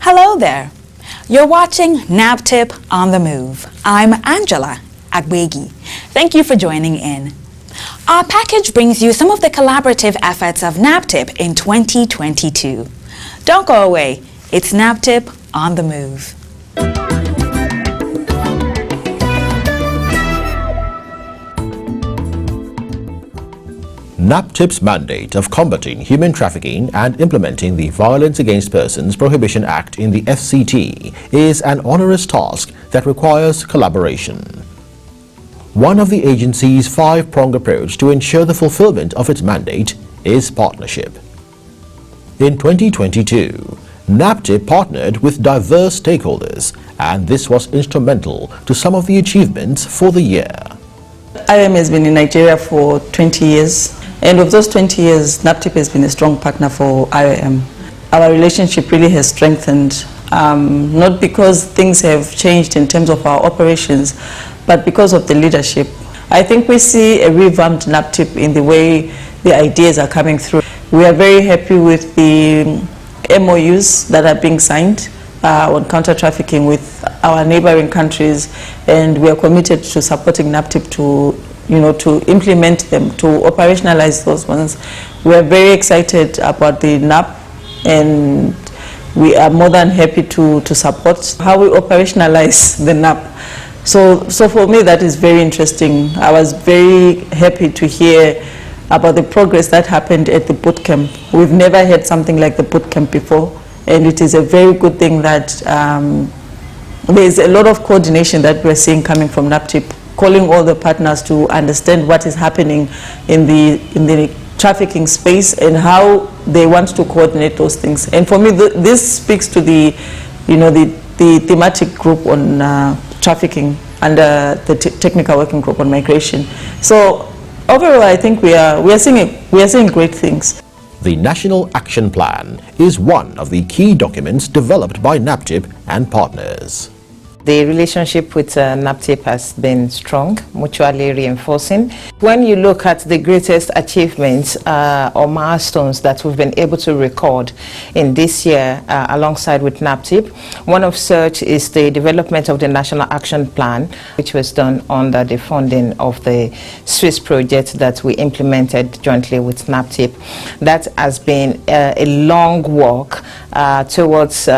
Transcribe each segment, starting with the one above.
Hello there. You're watching NAPTIP On The Move. I'm Angela Agbegi. Thank you for joining in. Our package brings you some of the collaborative efforts of NAPTIP in 2022. Don't go away. It's NAPTIP On The Move. NAPTIP's mandate of combating human trafficking and implementing the Violence Against Persons Prohibition Act in the FCT is an onerous task that requires collaboration. One of the agency's five-pronged approach to ensure the fulfillment of its mandate is partnership. In 2022, NAPTIP partnered with diverse stakeholders, and this was instrumental to some of the achievements for the year. IOM has been in Nigeria for 20 years. And of those 20 years, NAPTIP has been a strong partner for IOM. Our relationship really has strengthened, not because things have changed in terms of our operations, but because of the leadership. I think we see a revamped NAPTIP in the way the ideas are coming through. We are very happy with the MOUs that are being signed on counter-trafficking with our neighboring countries, and we are committed to supporting NAPTIP to implement them, to operationalize those ones. We are very excited about the NAP, and we are more than happy to support how we operationalize the NAP. So for me, that is very interesting. I was very happy to hear about the progress that happened at the boot camp. We've never had something like the boot camp before, and it is a very good thing that there's a lot of coordination that we're seeing coming from NAPTIP, calling all the partners to understand what is happening in the trafficking space and how they want to coordinate those things. And for me, this speaks to the thematic group on trafficking under the technical working group on migration. So overall, I think we are seeing great things. The National Action Plan is one of the key documents developed by NAPTIP and partners. The relationship with NAPTIP has been strong, mutually reinforcing. When you look at the greatest achievements or milestones that we've been able to record in this year alongside with NAPTIP, one of such is the development of the National Action Plan, which was done under the funding of the Swiss project that we implemented jointly with NAPTIP. That has been a long walk towards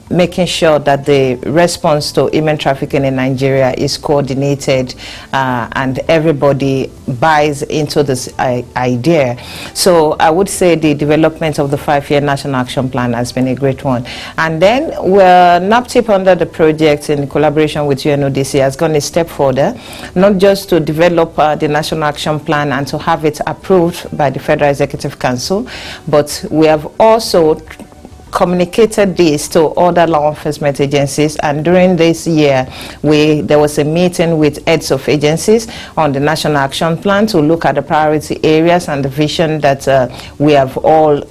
making sure that the response to human trafficking in Nigeria is coordinated and everybody buys into this idea. So I would say the development of the 5-year National Action Plan has been a great one. And then NAPTIP under the project in collaboration with UNODC has gone a step further, not just to develop the National Action Plan and to have it approved by the Federal Executive Council, but we have also communicated this to other law enforcement agencies, and during this year there was a meeting with heads of agencies on the National Action Plan to look at the priority areas and the vision that we have all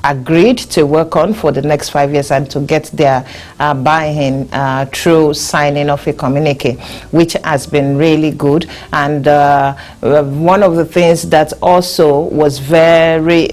agreed to work on for the next 5 years, and to get their buy-in through signing of a communique, which has been really good. And one of the things that also was very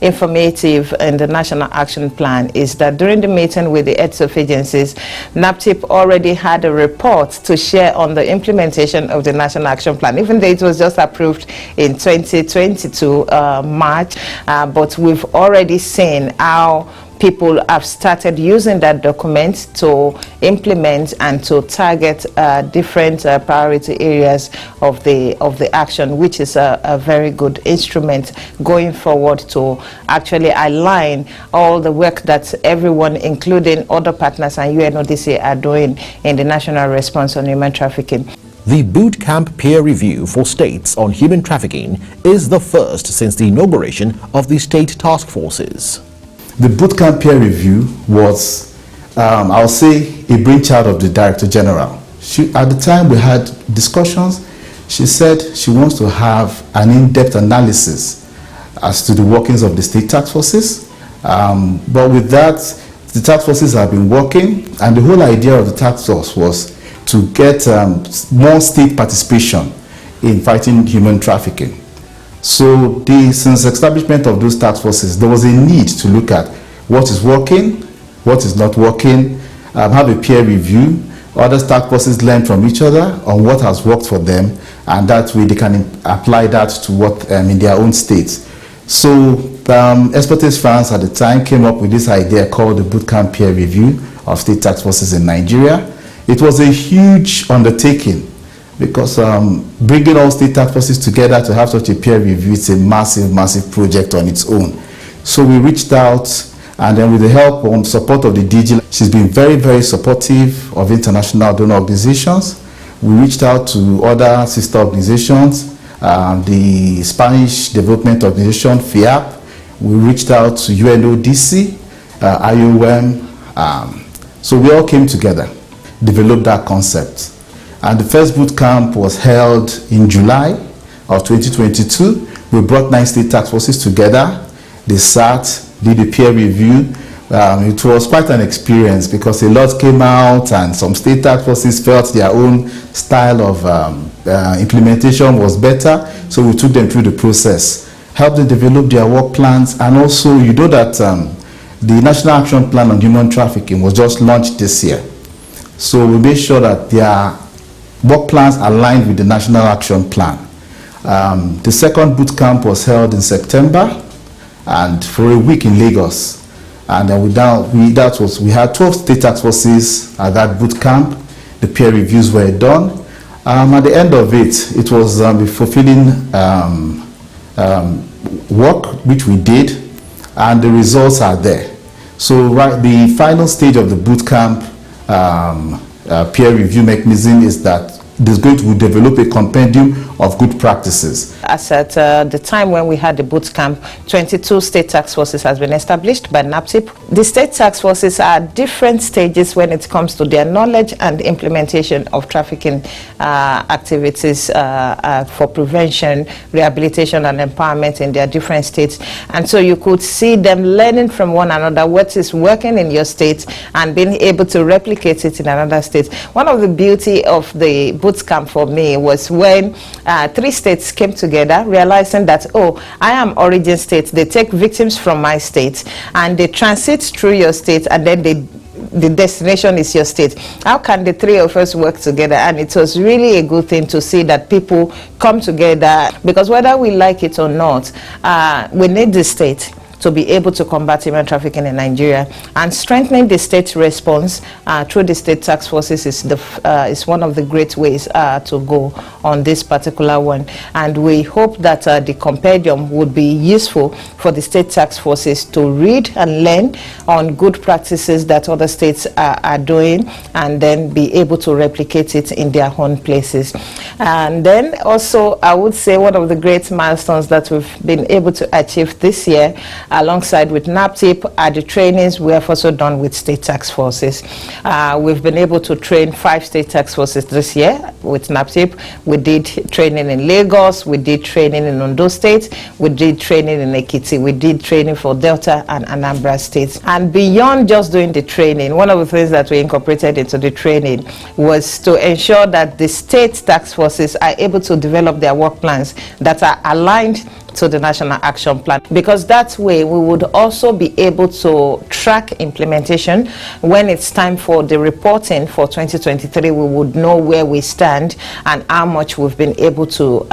informative in the National Action Plan is that during the meeting with the heads of agencies, NAPTIP already had a report to share on the implementation of the National Action Plan, even though it was just approved in 2022 March, but we've already seen how people have started using that document to implement and to target different priority areas of the action, which is a very good instrument going forward to actually align all the work that everyone, including other partners and UNODC, are doing in the national response on human trafficking. The Bootcamp Peer Review for States on Human Trafficking is the first since the inauguration of the state task forces. The Bootcamp Peer Review was, I'll say, a brainchild of the Director General. At the time we had discussions, she said she wants to have an in-depth analysis as to the workings of the state task forces. But with that, the task forces have been working, and the whole idea of the task force was to get more state participation in fighting human trafficking. So since the establishment of those task forces, there was a need to look at what is working, what is not working, have a peer review. Other task forces learn from each other on what has worked for them, and that way they can apply that to what in their own states. So Expertise France at the time came up with this idea called the Bootcamp Peer Review of State Task Forces in Nigeria. It was a huge undertaking because bringing all state task forces together to have such a peer review, it's a massive, massive project on its own. So we reached out, and then with the help and support of the DG, she's been very, very supportive of international donor organizations. We reached out to other sister organizations, the Spanish Development Organization, FIAP. We reached out to UNODC, IOM. So we all came together, developed that concept. And the first boot camp was held in July of 2022. We brought 9 state task forces together. They sat, did a peer review. It was quite an experience because a lot came out, and some state task forces felt their own style of implementation was better. So we took them through the process, helped them develop their work plans, and also you know that the National Action Plan on Human Trafficking was just launched this year. So we made sure that their work plans aligned with the National Action Plan. The second boot camp was held in September and for a week in Lagos. And then we had 12 state task forces at that boot camp. The peer reviews were done. At the end of it, it was a fulfilling work which we did, and the results are there. So the final stage of the boot camp peer review mechanism is that there's going to develop a compendium of good practices. As at the time when we had the boot camp, 22 state task forces has been established by NAPTIP. The state task forces are at different stages when it comes to their knowledge and implementation of trafficking activities for prevention, rehabilitation and empowerment in their different states. And so you could see them learning from one another what is working in your state and being able to replicate it in another state. One of the beauty of the boot camp for me was when 3 states came together, realizing that, oh, I am origin state. They take victims from my state and they transit through your state, and then the destination is your state. How can the 3 of us work together? And it was really a good thing to see that people come together, because whether we like it or not, we need the state to be able to combat human trafficking in Nigeria, and strengthening the state response through the state task forces is one of the great ways to go on this particular one. And we hope that the compendium would be useful for the state task forces to read and learn on good practices that other states are doing, and then be able to replicate it in their own places. And then also, I would say one of the great milestones that we've been able to achieve this year, alongside with NAPTIP, are the trainings we have also done with state task forces. We've been able to train 5 state task forces this year with NAPTIP. We did training in Lagos, we did training in Ondo State, we did training in Ekiti, we did training for Delta and Anambra states. And beyond just doing the training, one of the things that we incorporated into the training was to ensure that the state task forces are able to develop their work plans that are aligned to the National Action Plan, because that way we would also be able to track implementation. When it's time for the reporting for 2023, we would know where we stand and how much we've been able to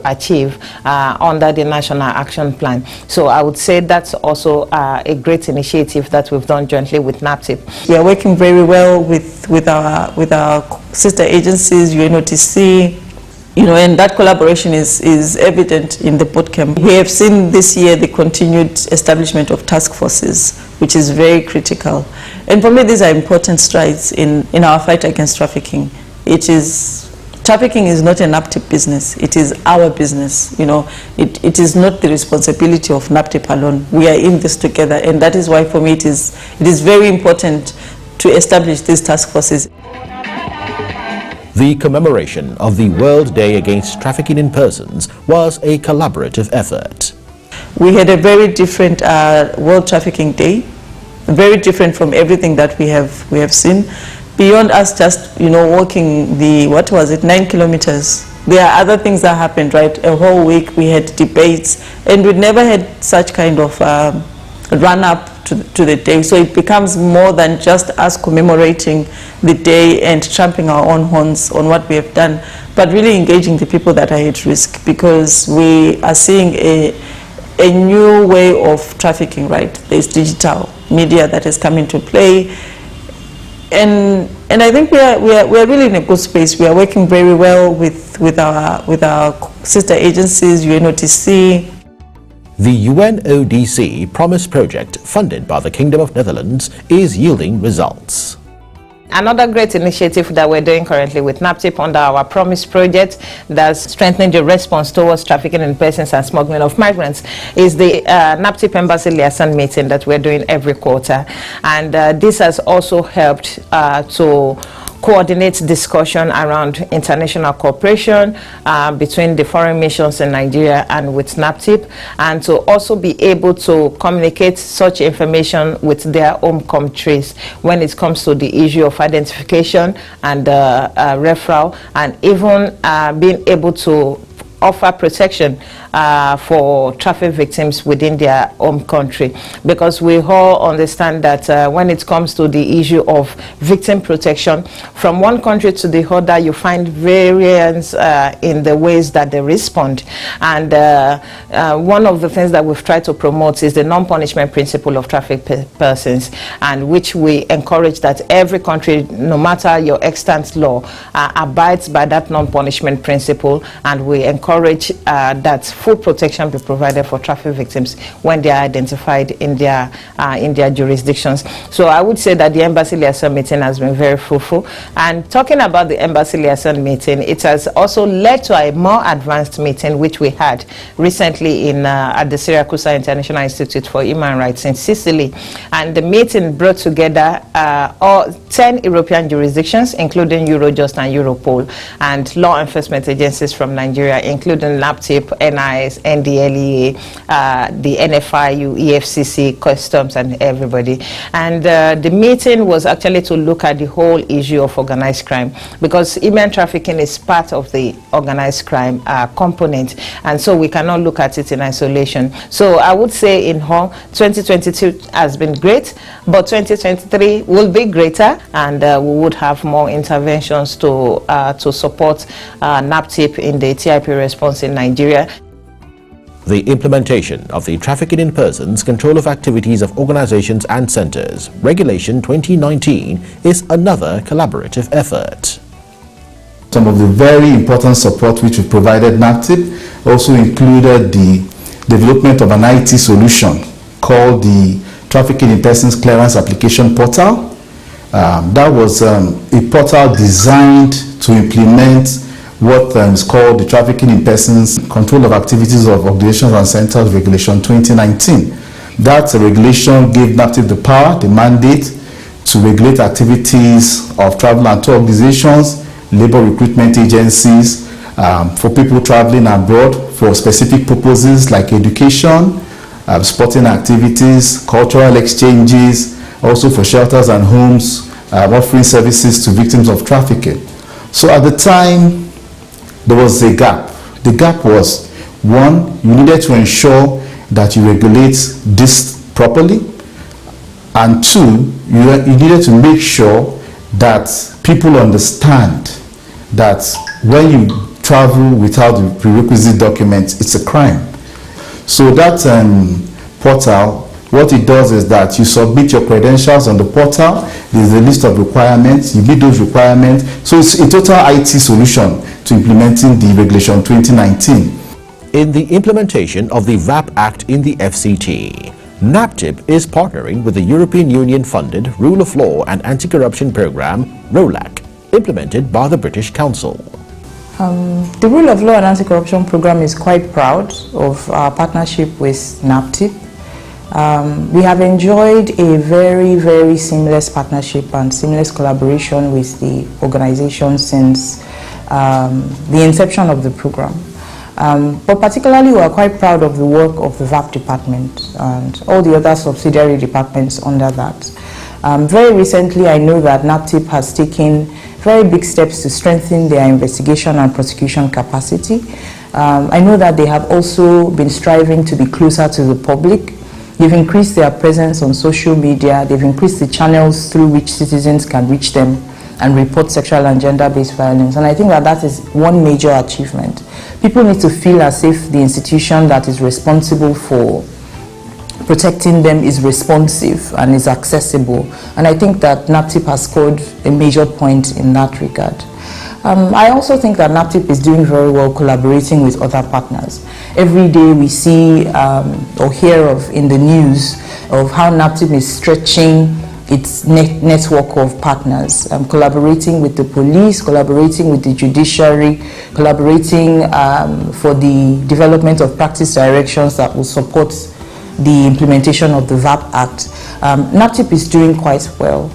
achieve under the National Action Plan. So I would say that's also a great initiative that we've done jointly with NAPTIP. We are working very well with our sister agencies, UNOTC, and that collaboration is evident in the bootcamp. We have seen this year the continued establishment of task forces, which is very critical. And for me, these are important strides in our fight against trafficking. Trafficking is not a NAPTIP business. It is our business. It is not the responsibility of NAPTIP alone. We are in this together, and that is why for me it is very important to establish these task forces. The commemoration of the World Day Against Trafficking in Persons was a collaborative effort. We had a very different World Trafficking Day, very different from everything that we have seen. Beyond us just walking the 9 kilometers. There are other things that happened, right? A whole week we had debates, and we never had such kind of run up to the day. So it becomes more than just us commemorating the day and tramping our own horns on what we have done, but really engaging the people that are at risk, because we are seeing a new way of trafficking, right? There's digital media that has come into play, and I think we are really in a good space. We are working very well with our sister agencies, UNOTC. The UNODC Promise project, funded by the Kingdom of Netherlands, is yielding results. Another great initiative that we're doing currently with NAPTIP under our Promise project that's strengthening the response towards trafficking in persons and smuggling of migrants is the NAPTIP Embassy Liaison meeting that we're doing every quarter. And this has also helped to coordinate discussion around international cooperation between the foreign missions in Nigeria and with NAPTIP, and to also be able to communicate such information with their home countries when it comes to the issue of identification and referral, and even being able to offer protection for traffic victims within their home country, because we all understand that when it comes to the issue of victim protection, from one country to the other you find variance in the ways that they respond. And one of the things that we've tried to promote is the non-punishment principle of trafficked persons, and which we encourage that every country, no matter your extant law, abides by that non-punishment principle, and we encourage that full protection be provided for traffic victims when they are identified in their jurisdictions. So I would say that the Embassy Liaison meeting has been very fruitful. And talking about the Embassy Liaison meeting, it has also led to a more advanced meeting which we had recently at the Syracuse International Institute for Human Rights in Sicily. And the meeting brought together all 10 European jurisdictions, including Eurojust and Europol, and law enforcement agencies from Nigeria, including NAPTIP, NIS, NDLEA, the NFIU, EFCC, Customs, and everybody. And the meeting was actually to look at the whole issue of organized crime, because human trafficking is part of the organized crime component, and so we cannot look at it in isolation. So I would say in all, 2022 has been great, but 2023 will be greater, and we would have more interventions to support NAPTIP in the TIP response in Nigeria. The implementation of the Trafficking in Persons Control of Activities of Organizations and Centers, Regulation 2019, is another collaborative effort. Some of the very important support which we provided NAPTIP also included the development of an IT solution called the Trafficking in Persons Clearance Application Portal. That was a portal designed to implement what is called the Trafficking in Persons Control of Activities of Organizations and Centers Regulation 2019. That regulation gave NAPTIP the power, the mandate to regulate activities of travel and tour organizations, labor recruitment agencies, for people traveling abroad for specific purposes like education, sporting activities, cultural exchanges, also for shelters and homes, offering services to victims of trafficking. So at the time, there was a gap. The gap was One, you needed to ensure that you regulate this properly, and two, you needed to make sure that people understand that when you travel without the prerequisite documents, it's a crime. So that portal, what it does is that you submit your credentials on the portal. There's a list of requirements. You meet those requirements. So it's a total IT solution to implementing the Regulation 2019. In the implementation of the VAP Act in the FCT, NAPTIP is partnering with the European Union-funded Rule of Law and Anti-Corruption Programme, ROLAC, implemented by the British Council. The Rule of Law and Anti-Corruption Programme is quite proud of our partnership with NAPTIP. We have enjoyed a very, very seamless partnership and seamless collaboration with the organization since the inception of the program. But particularly, we are quite proud of the work of the VAP department and all the other subsidiary departments under that. Very recently, I know that NAPTIP has taken very big steps to strengthen their investigation and prosecution capacity. I know that they have also been striving to be closer to the public. They've increased their presence on social media. They've increased the channels through which citizens can reach them and report sexual and gender-based violence. And I think that that is one major achievement. People need to feel as if the institution that is responsible for protecting them is responsive and is accessible. And I think that NAPTIP has scored a major point in that regard. I also think that NAPTIP is doing very well collaborating with other partners. Every day we see or hear of in the news of how NAPTIP is stretching its network of partners, collaborating with the police, collaborating with the judiciary, collaborating for the development of practice directions that will support the implementation of the VAP Act. NAPTIP is doing quite well.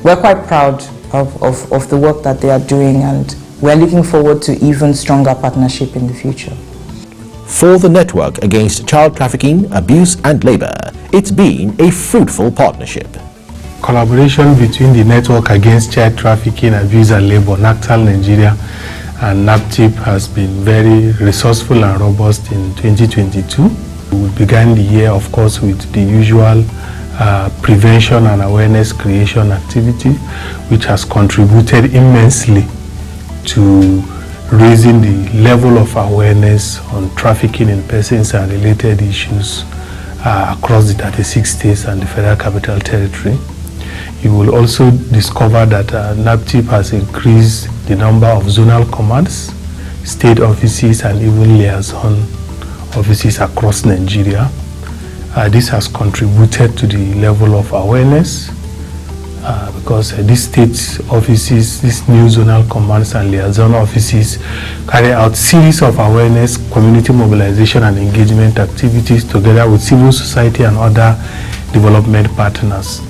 We're quite proud of the work that they are doing, and we're looking forward to even stronger partnership in the future. For the Network Against Child Trafficking, Abuse and Labour, it's been a fruitful partnership. Collaboration between the Network Against Child Trafficking, Abuse and Labour, NACTAL Nigeria, and NAPTIP has been very resourceful and robust in 2022. We began the year, of course, with the usual prevention and awareness creation activity, which has contributed immensely to raising the level of awareness on trafficking in persons and related issues across the 36 states and the Federal Capital Territory. You will also discover that NAPTIP has increased the number of zonal commands, state offices, and even liaison offices across Nigeria. This has contributed to the level of awareness because these state offices, these new zonal commands and liaison offices carry out series of awareness, community mobilization and engagement activities together with civil society and other development partners.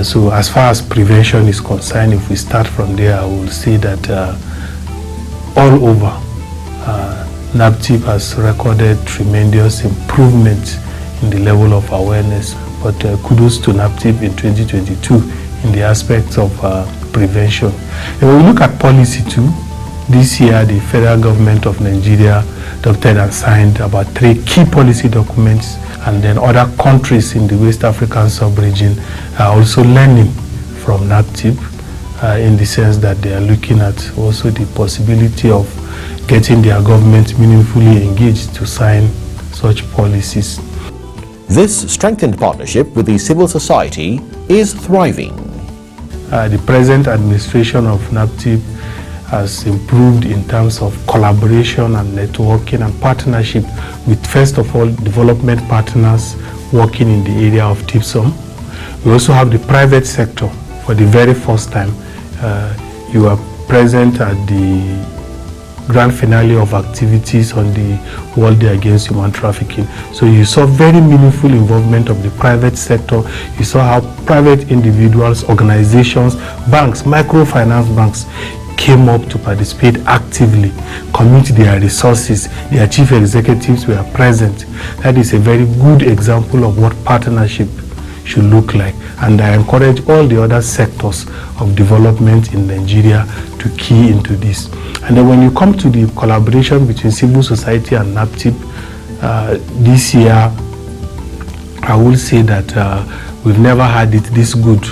So as far as prevention is concerned, if we start from there, I will say that all over, NAPTIP has recorded tremendous improvement in the level of awareness, but kudos to NAPTIP in 2022 in the aspects of prevention. And when we look at policy too, this year the federal government of Nigeria adopted and signed about 3 key policy documents, and then other countries in the West African sub-region are also learning from NAPTIP in the sense that they are looking at also the possibility of getting their government meaningfully engaged to sign such policies. This strengthened partnership with the civil society is thriving. The present administration of NAPTIP has improved in terms of collaboration and networking and partnership with, first of all, development partners working in the area of TIPSOM. We also have the private sector. For the very first time, you are present at the grand finale of activities on the World Day Against Human Trafficking. So you saw very meaningful involvement of the private sector. You saw how private individuals, organizations, banks, microfinance banks came up to participate actively, commit their resources. Their chief executives were present. That is a very good example of what partnership should look like. And I encourage all the other sectors of development in Nigeria to key into this. And then when you come to the collaboration between civil society and NAPTIP, this year, I will say that we've never had it this good.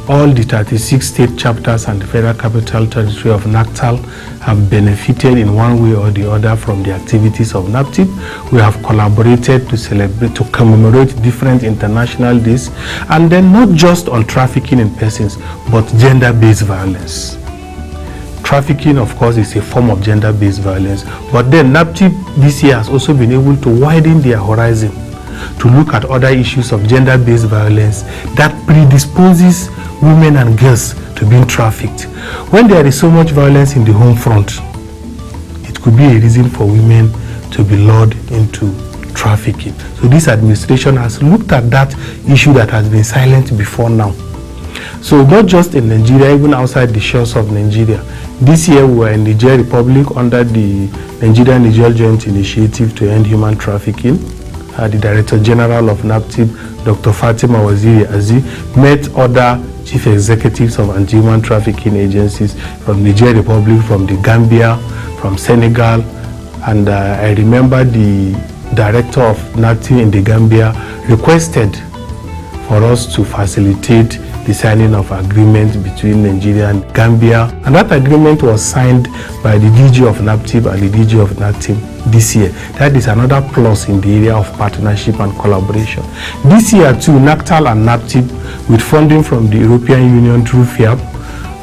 All the 36 state chapters and the Federal Capital Territory of NACTAL have benefited in one way or the other from the activities of NAPTIP. We have collaborated to celebrate, to commemorate different international days, and then not just on trafficking in persons, but gender-based violence. Trafficking, of course, is a form of gender-based violence, but then NAPTIP this year has also been able to widen their horizon to look at other issues of gender-based violence that predisposes women and girls to being trafficked. When there is so much violence in the home front, it could be a reason for women to be lured into trafficking. So this administration has looked at that issue that has been silent before now. So not just in Nigeria, even outside the shores of Nigeria. This year we were in the Niger Republic under the Nigeria-Niger Joint Initiative to End Human Trafficking. The Director General of NAPTIP, Dr. Fatima Waziri Azi, met other chief executives of anti-human trafficking agencies from Niger Republic, from the Gambia, from Senegal, and I remember the director of NAPTIP in the Gambia requested for us to facilitate the signing of agreement between Nigeria and Gambia, and that agreement was signed by the DG of NAPTIP and the DG of NAPTIP this year. That is another plus in the area of partnership and collaboration. This year too, NACTAL and NAPTIP, with funding from the European Union through FIAP,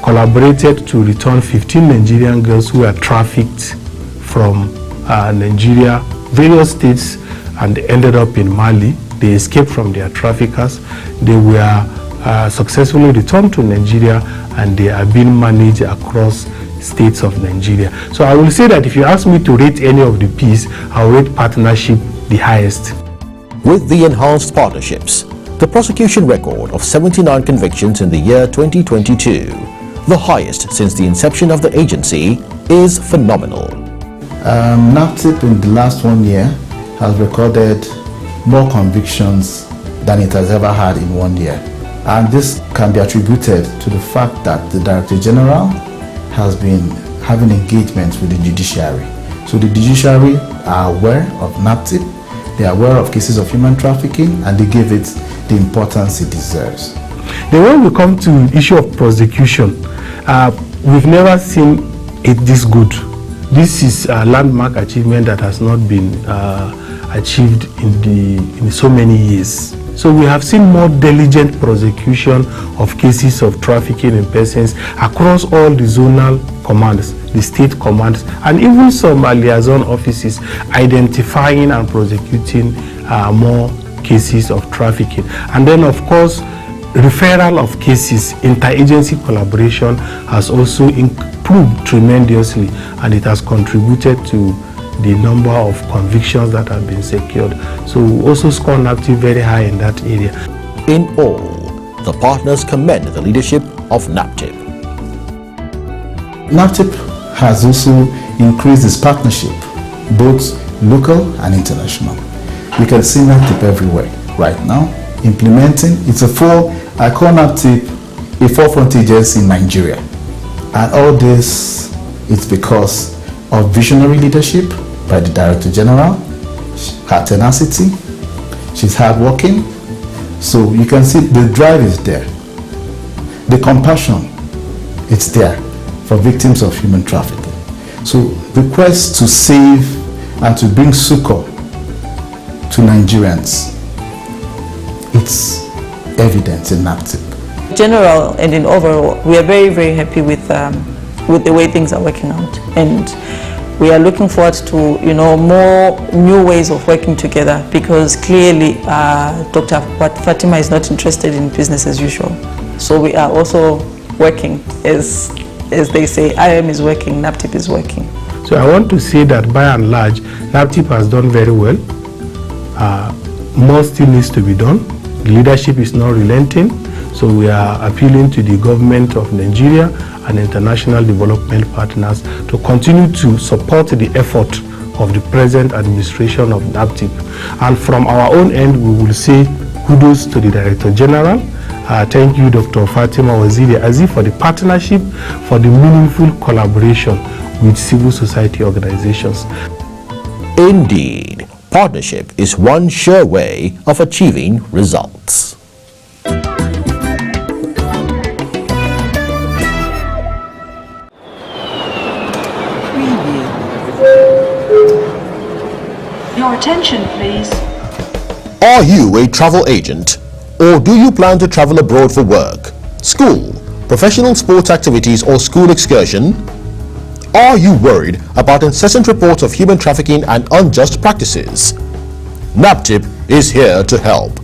collaborated to return 15 Nigerian girls who were trafficked from Nigeria, various states, and ended up in Mali. They escaped from their traffickers. They were successfully returned to Nigeria, and they are being managed across states of Nigeria. So I will say that if you ask me to rate any of the P's, I will rate partnership the highest. With the enhanced partnerships, the prosecution record of 79 convictions in the year 2022, the highest since the inception of the agency, is phenomenal. NAPTIP in the last 1 year has recorded more convictions than it has ever had in 1 year. And this can be attributed to the fact that the Director General has been having engagements with the judiciary. So the judiciary are aware of NAPTIP, they are aware of cases of human trafficking, and they give it the importance it deserves. Then when we come to the issue of prosecution, we've never seen it this good. This is a landmark achievement that has not been achieved in so many years. So we have seen more diligent prosecution of cases of trafficking in persons across all the zonal commands, the state commands, and even some liaison offices identifying and prosecuting more cases of trafficking. And then, of course, referral of cases, interagency collaboration has also improved tremendously, and it has contributed to the number of convictions that have been secured. So we also score NAPTIP very high in that area. In all, the partners commend the leadership of NAPTIP. NAPTIP has also increased its partnership, both local and international. You can see NAPTIP everywhere right now, implementing. I call NAPTIP a forefront agency in Nigeria. And all this is because of visionary leadership by the Director General, her tenacity, she's hardworking. So you can see the drive is there. The compassion, it's there for victims of human trafficking. So the quest to save and to bring succor to Nigerians, it's evident in NAPTIP. In general and in overall, we are very, very happy with the way things are working out. And we are looking forward to, more new ways of working together, because clearly Dr. Fatima is not interested in business as usual. So we are also working, as they say, IM is working, NAPTIP is working. So I want to say that by and large, NAPTIP has done very well. More still needs to be done. The leadership is not relenting. So we are appealing to the government of Nigeria and international development partners to continue to support the effort of the present administration of NAPTIP. And from our own end, we will say Kudos to the Director General. Thank you, Dr. Fatima Waziri Aziz, for the partnership, for the meaningful collaboration with civil society organizations. Indeed, partnership is one sure way of achieving results. Your attention, please. Are you a travel agent? Or do you plan to travel abroad for work, school, professional sports activities or school excursion? Are you worried about incessant reports of human trafficking and unjust practices? NAPTIP is here to help.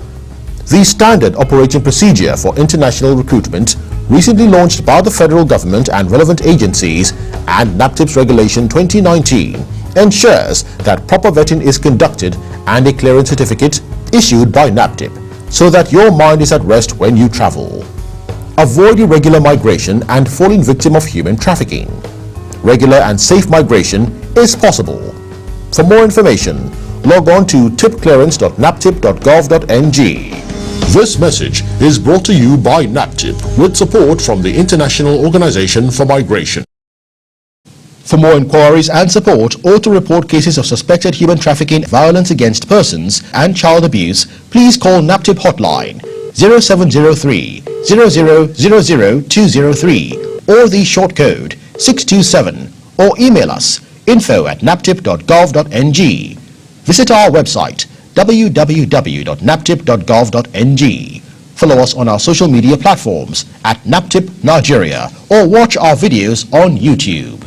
The Standard Operating Procedure for International Recruitment, recently launched by the federal government and relevant agencies, and NAPTIP's Regulation 2019 ensures that proper vetting is conducted and a clearance certificate issued by NAPTIP, so that your mind is at rest when you travel. Avoid irregular migration and falling victim of human trafficking. Regular and safe migration is possible. For more information, log on to tipclearance.naptip.gov.ng. This message is brought to you by NAPTIP with support from the International Organization for Migration. For more inquiries and support, or to report cases of suspected human trafficking, violence against persons and child abuse, please call NAPTIP hotline 0703 0000203 or the short code 627, or email us info@naptip.gov.ng. Visit our website www.naptip.gov.ng. Follow us on our social media platforms at NAPTIP Nigeria, or watch our videos on YouTube.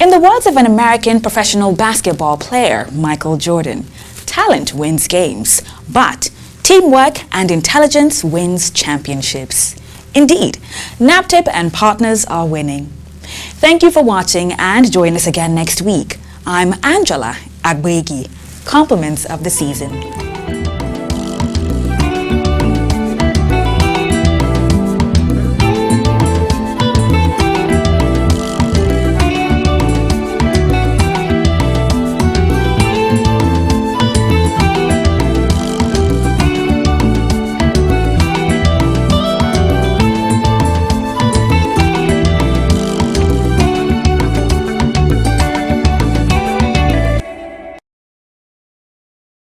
In the words of an American professional basketball player, Michael Jordan, talent wins games, but teamwork and intelligence wins championships. Indeed, NAPTIP and partners are winning. Thank you for watching, and join us again next week. I'm Angela Agbegi. Compliments of the season.